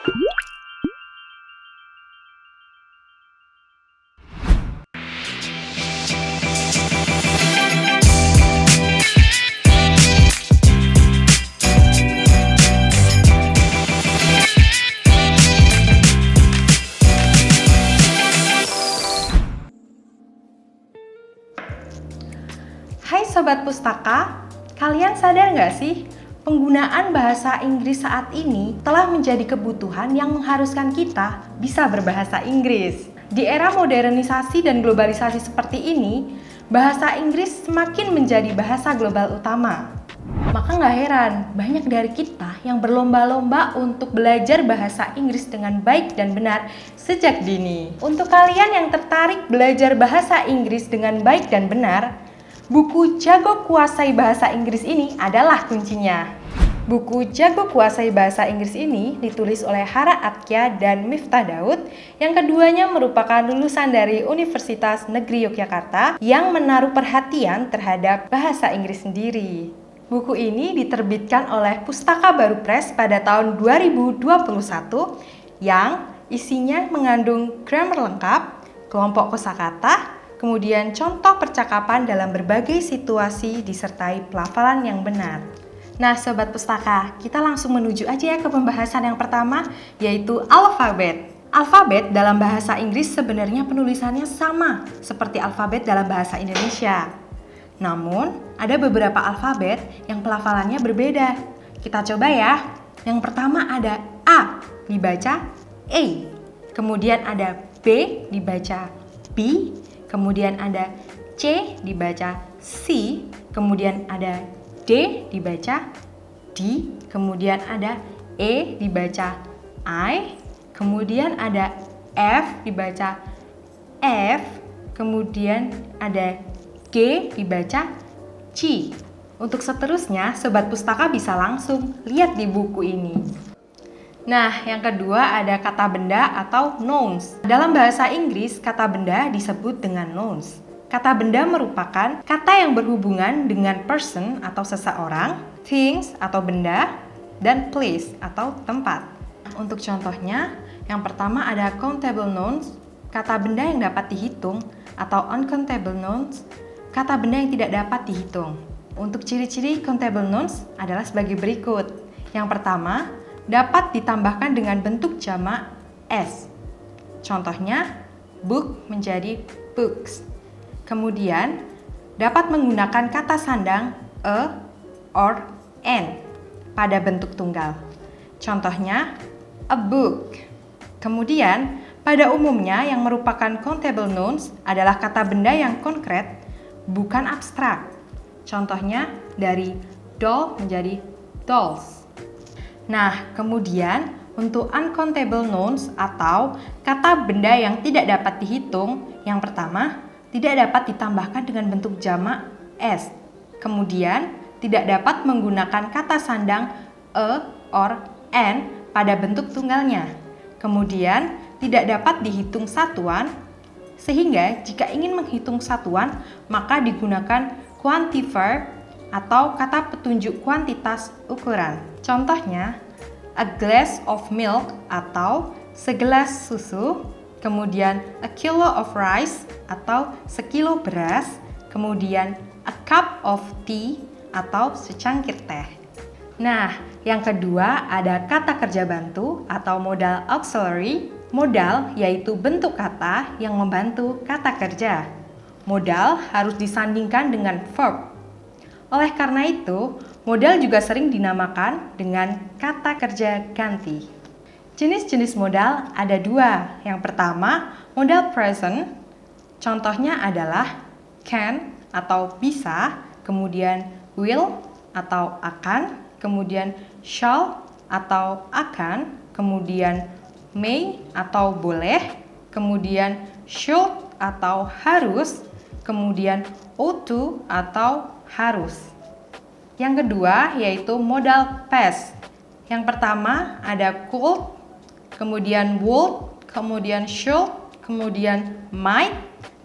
Hai Sobat Pustaka, kalian sadar nggak sih? Penggunaan bahasa Inggris saat ini telah menjadi kebutuhan yang mengharuskan kita bisa berbahasa Inggris. Di era modernisasi dan globalisasi seperti ini, bahasa Inggris semakin menjadi bahasa global utama. Maka nggak heran, banyak dari kita yang berlomba-lomba untuk belajar bahasa Inggris dengan baik dan benar sejak dini. Untuk kalian yang tertarik belajar bahasa Inggris dengan baik dan benar, buku Jago Kuasai Bahasa Inggris ini adalah kuncinya. Buku Jago Kuasai Bahasa Inggris ini ditulis oleh Hara Atkia dan Miftah Daud, yang keduanya merupakan lulusan dari Universitas Negeri Yogyakarta yang menaruh perhatian terhadap bahasa Inggris sendiri. Buku ini diterbitkan oleh Pustaka Baru Press pada tahun 2021 yang isinya mengandung grammar lengkap, kelompok kosakata, kemudian contoh percakapan dalam berbagai situasi disertai pelafalan yang benar. Nah Sobat Pustaka, kita langsung menuju aja ya ke pembahasan yang pertama, yaitu alfabet. Alfabet dalam bahasa Inggris sebenarnya penulisannya sama seperti alfabet dalam bahasa Indonesia. Namun, ada beberapa alfabet yang pelafalannya berbeda. Kita coba ya. Yang pertama ada A, dibaca A. Kemudian ada B, dibaca B. Kemudian ada C dibaca C, kemudian ada D dibaca D, kemudian ada E dibaca I, kemudian ada F dibaca F, kemudian ada G dibaca C. Untuk seterusnya, Sobat Pustaka bisa langsung lihat di buku ini. Nah, yang kedua ada kata benda atau nouns. Dalam bahasa Inggris, kata benda disebut dengan nouns. Kata benda merupakan kata yang berhubungan dengan person atau seseorang, things atau benda, dan place atau tempat. Untuk contohnya, yang pertama ada countable nouns, kata benda yang dapat dihitung, atau uncountable nouns, kata benda yang tidak dapat dihitung. Untuk ciri-ciri countable nouns adalah sebagai berikut. Yang pertama, dapat ditambahkan dengan bentuk jamak s. Contohnya, book menjadi books. Kemudian, dapat menggunakan kata sandang a, or, an pada bentuk tunggal. Contohnya, a book. Kemudian, pada umumnya yang merupakan countable nouns adalah kata benda yang konkret, bukan abstrak. Contohnya, dari doll menjadi dolls. Nah, kemudian untuk uncountable nouns atau kata benda yang tidak dapat dihitung, yang pertama, tidak dapat ditambahkan dengan bentuk jamak s. Kemudian, tidak dapat menggunakan kata sandang a, or, an pada bentuk tunggalnya. Kemudian, tidak dapat dihitung satuan, sehingga jika ingin menghitung satuan, maka digunakan quantifier atau kata petunjuk kuantitas ukuran. Contohnya, a glass of milk atau segelas susu, kemudian a kilo of rice atau sekilo beras, kemudian a cup of tea atau secangkir teh. Nah, yang kedua ada kata kerja bantu atau modal auxiliary. Modal yaitu bentuk kata yang membantu kata kerja. Modal harus disandingkan dengan verb. Oleh karena itu, modal juga sering dinamakan dengan kata kerja ganti. Jenis-jenis modal ada dua. Yang pertama, modal present. Contohnya adalah can atau bisa, kemudian will atau akan, kemudian shall atau akan, kemudian may atau boleh, kemudian should atau harus, kemudian ought to atau harus. Yang kedua yaitu modal past. Yang pertama ada could, kemudian would, kemudian should, kemudian might,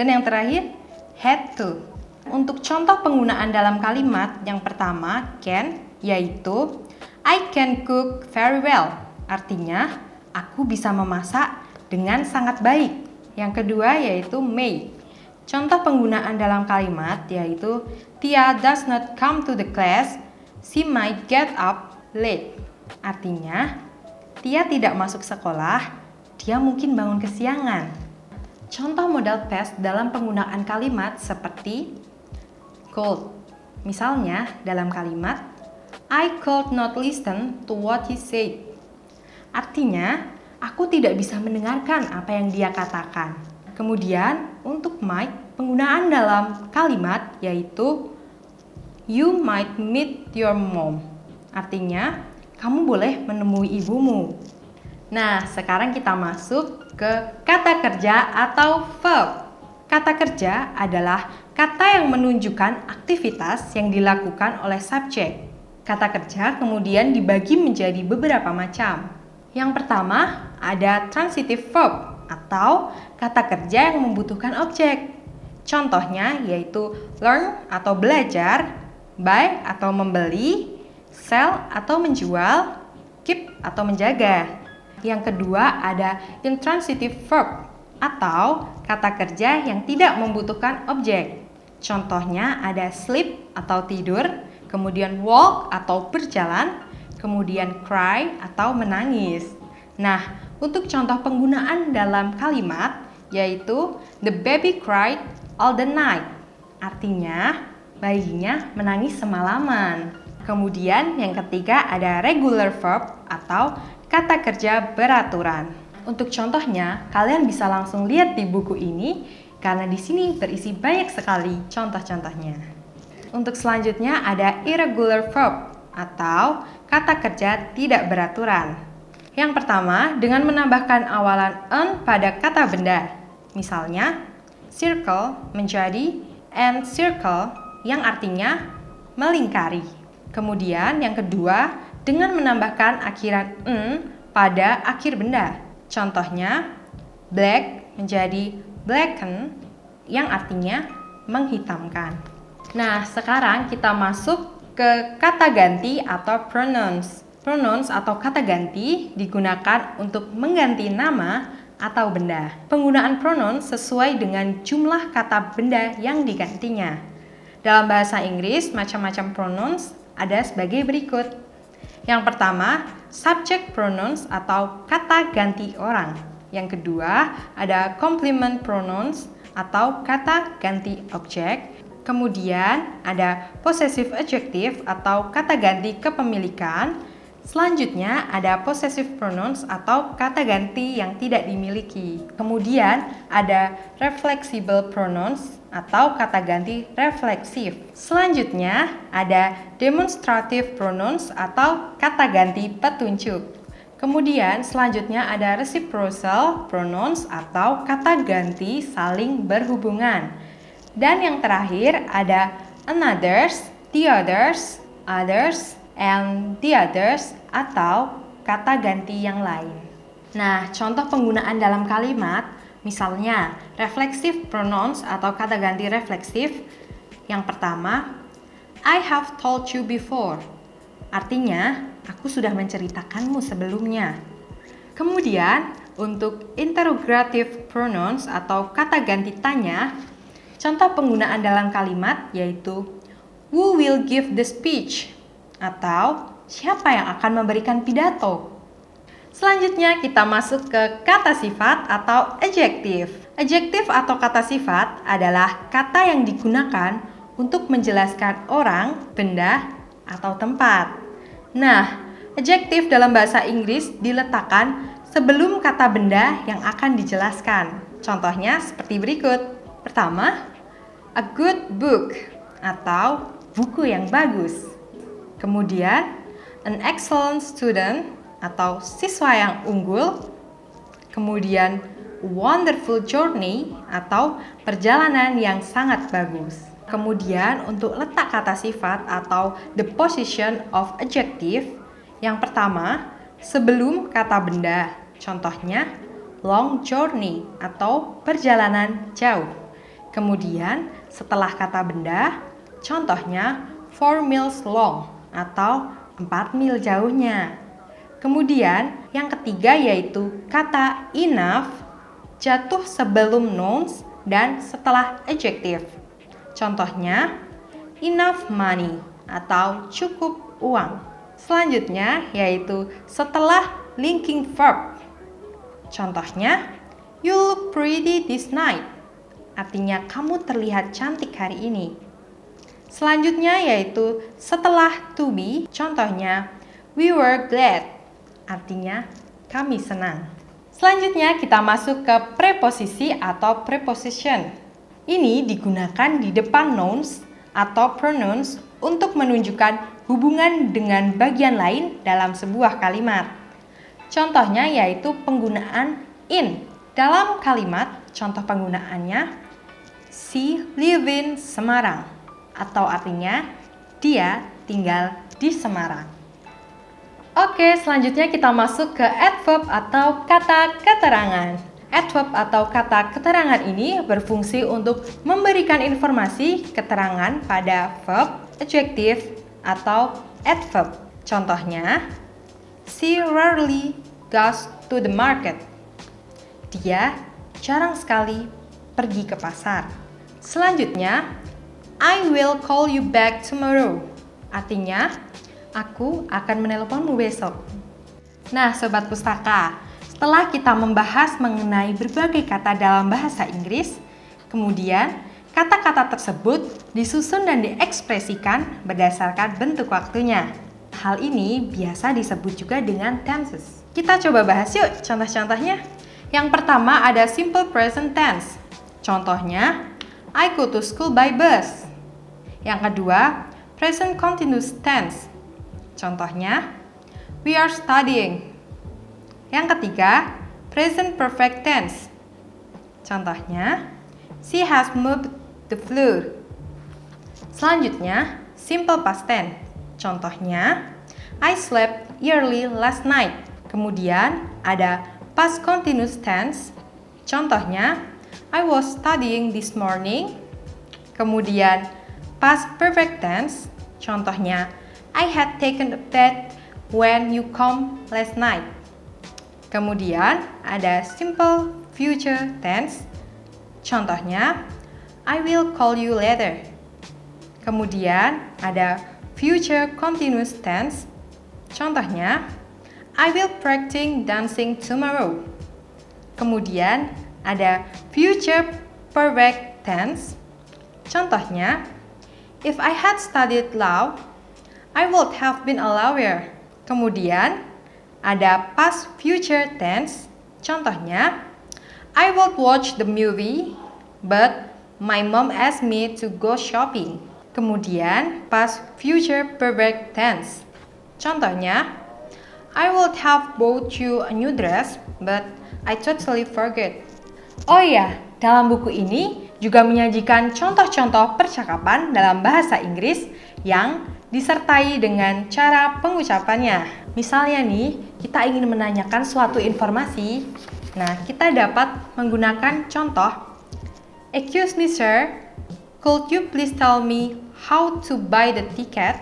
dan yang terakhir had to. Untuk contoh penggunaan dalam kalimat yang pertama can, yaitu I can cook very well. Artinya Aku bisa memasak dengan sangat baik. Yang kedua yaitu may. Contoh penggunaan dalam kalimat yaitu Tia does not come to the class, she might get up late. Artinya, Tia tidak masuk sekolah, dia mungkin bangun kesiangan. Contoh modal past dalam penggunaan kalimat seperti could. Misalnya dalam kalimat I could not listen to what he said. Artinya, aku tidak bisa mendengarkan apa yang dia katakan. Kemudian, untuk might, penggunaan dalam kalimat yaitu you might meet your mom. Artinya, kamu boleh menemui ibumu. Nah, sekarang kita masuk ke kata kerja atau verb. Kata kerja adalah kata yang menunjukkan aktivitas yang dilakukan oleh subjek. Kata kerja kemudian dibagi menjadi beberapa macam. Yang pertama, ada transitive verb atau kata kerja yang membutuhkan objek. Contohnya yaitu learn atau belajar, buy atau membeli, sell atau menjual, keep atau menjaga. Yang kedua ada intransitive verb atau kata kerja yang tidak membutuhkan objek. Contohnya ada sleep atau tidur, kemudian walk atau berjalan, kemudian cry atau menangis. Nah, untuk contoh penggunaan dalam kalimat yaitu the baby cried all the night. Artinya, bayinya menangis semalaman. Kemudian yang ketiga ada regular verb atau kata kerja beraturan. Untuk contohnya, kalian bisa langsung lihat di buku ini karena di sini berisi banyak sekali contoh-contohnya. Untuk selanjutnya ada irregular verb atau kata kerja tidak beraturan. Yang pertama, dengan menambahkan awalan "en" pada kata benda. Misalnya, circle menjadi encircle yang artinya melingkari. Kemudian yang kedua, dengan menambahkan akhiran "en" pada akhir benda. Contohnya, black menjadi blacken yang artinya menghitamkan. Nah, sekarang kita masuk ke kata ganti atau pronouns. Pronouns atau kata ganti digunakan untuk mengganti nama atau benda. Penggunaan pronouns sesuai dengan jumlah kata benda yang digantinya. Dalam bahasa Inggris, macam-macam pronouns ada sebagai berikut. Yang pertama, subject pronouns atau kata ganti orang. Yang kedua, ada complement pronouns atau kata ganti objek. Kemudian ada possessive adjective atau kata ganti kepemilikan. Selanjutnya ada possessive pronouns atau kata ganti yang tidak dimiliki. Kemudian ada reflexible pronouns atau kata ganti refleksif. Selanjutnya ada demonstrative pronouns atau kata ganti petunjuk. Kemudian selanjutnya ada reciprocal pronouns atau kata ganti saling berhubungan. Dan yang terakhir ada anothers, the others, others, and the others atau kata ganti yang lain. Nah, contoh penggunaan dalam kalimat, misalnya reflexive pronouns atau kata ganti refleksif. Yang pertama, I have told you before. Artinya, aku sudah menceritakanmu sebelumnya. Kemudian, untuk interrogative pronouns atau kata ganti tanya, contoh penggunaan dalam kalimat yaitu who will give the speech? Atau siapa yang akan memberikan pidato? Selanjutnya kita masuk ke kata sifat atau adjektif. Adjektif atau kata sifat adalah kata yang digunakan untuk menjelaskan orang, benda, atau tempat. Nah, adjektif dalam bahasa Inggris diletakkan sebelum kata benda yang akan dijelaskan. Contohnya seperti berikut. Pertama, a good book atau buku yang bagus. Kemudian, an excellent student atau siswa yang unggul. Kemudian, wonderful journey atau perjalanan yang sangat bagus. Kemudian, untuk letak kata sifat atau the position of adjective, yang pertama, sebelum kata benda. Contohnya, long journey atau perjalanan jauh. Kemudian, setelah kata benda, contohnya 4 miles long atau 4 mil jauhnya. Kemudian yang ketiga yaitu kata enough jatuh sebelum nouns dan setelah adjective. Contohnya, enough money atau cukup uang. Selanjutnya yaitu setelah linking verb. Contohnya, you look pretty this night. Artinya kamu terlihat cantik hari ini. Selanjutnya yaitu setelah to be. Contohnya, we were glad. Artinya kami senang. Selanjutnya kita masuk ke preposisi atau preposition. Ini digunakan di depan nouns atau pronouns untuk menunjukkan hubungan dengan bagian lain dalam sebuah kalimat. Contohnya yaitu penggunaan in. Dalam kalimat, contoh penggunaannya, she live in Semarang, atau artinya dia tinggal di Semarang. Oke, selanjutnya kita masuk ke adverb atau kata keterangan. Adverb atau kata keterangan ini berfungsi untuk memberikan informasi keterangan pada verb, adjective, atau adverb. Contohnya, she rarely goes to the market. Dia jarang sekali pergi ke pasar. Selanjutnya, I will call you back tomorrow. Artinya, aku akan menelponmu besok. Nah, Sobat Pustaka, setelah kita membahas mengenai berbagai kata dalam bahasa Inggris, kemudian kata-kata tersebut disusun dan diekspresikan berdasarkan bentuk waktunya. Hal ini biasa disebut juga dengan tenses. Kita coba bahas yuk contoh-contohnya. Yang pertama ada simple present tense. Contohnya, I go to school by bus. Yang kedua, present continuous tense. Contohnya, we are studying. Yang ketiga, present perfect tense. Contohnya, she has moved the floor. Selanjutnya, simple past tense. Contohnya, I slept early last night. Kemudian, ada past continuous tense. Contohnya, I was studying this morning. Kemudian, past perfect tense. Contohnya, I had taken a bath when you come last night. Kemudian ada simple future tense. Contohnya, I will call you later. Kemudian ada future continuous tense. Contohnya, I will practice dancing tomorrow. Kemudian ada future perfect tense. Contohnya, if I had studied law, I would have been a lawyer. Kemudian, ada past future tense. Contohnya, I would watch the movie, but my mom asked me to go shopping. Kemudian, past future perfect tense. Contohnya, I would have bought you a new dress, but I totally forget. Oh iya, dalam buku ini juga menyajikan contoh-contoh percakapan dalam bahasa Inggris yang disertai dengan cara pengucapannya. Misalnya nih, kita ingin menanyakan suatu informasi. Nah, kita dapat menggunakan contoh, excuse me sir, could you please tell me how to buy the ticket?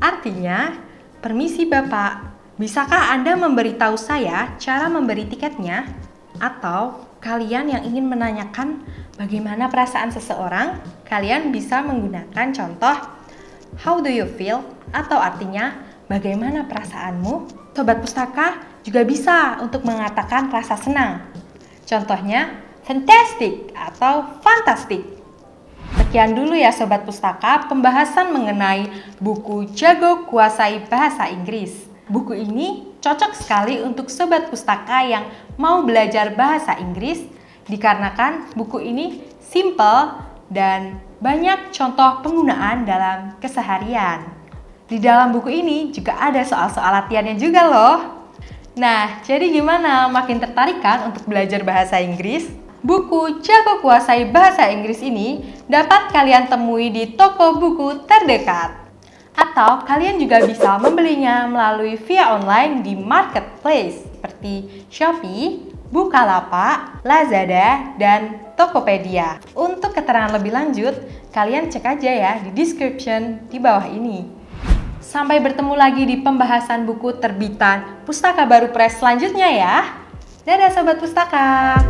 Artinya, permisi Bapak, bisakah Anda memberitahu saya cara memberi tiketnya? Atau kalian yang ingin menanyakan bagaimana perasaan seseorang, kalian bisa menggunakan contoh how do you feel? Atau artinya bagaimana perasaanmu? Sobat Pustaka juga bisa untuk mengatakan rasa senang. Contohnya fantastic atau fantastic. Sekian dulu ya Sobat Pustaka pembahasan mengenai buku Jago Kuasai Bahasa Inggris. Buku ini cocok sekali untuk Sobat Pustaka yang mau belajar bahasa Inggris dikarenakan buku ini simple dan banyak contoh penggunaan dalam keseharian. Di dalam buku ini juga ada soal-soal latihannya juga loh. Nah, jadi gimana? Makin tertarik kan untuk belajar bahasa Inggris? Buku Jago Kuasai Bahasa Inggris ini dapat kalian temui di toko buku terdekat. Atau kalian juga bisa membelinya melalui via online di marketplace seperti Shopee, Bukalapak, Lazada, dan Tokopedia. Untuk keterangan lebih lanjut, kalian cek aja ya di description di bawah ini. Sampai bertemu lagi di pembahasan buku terbitan Pustaka Baru Press selanjutnya ya. Dadah Sobat Pustaka!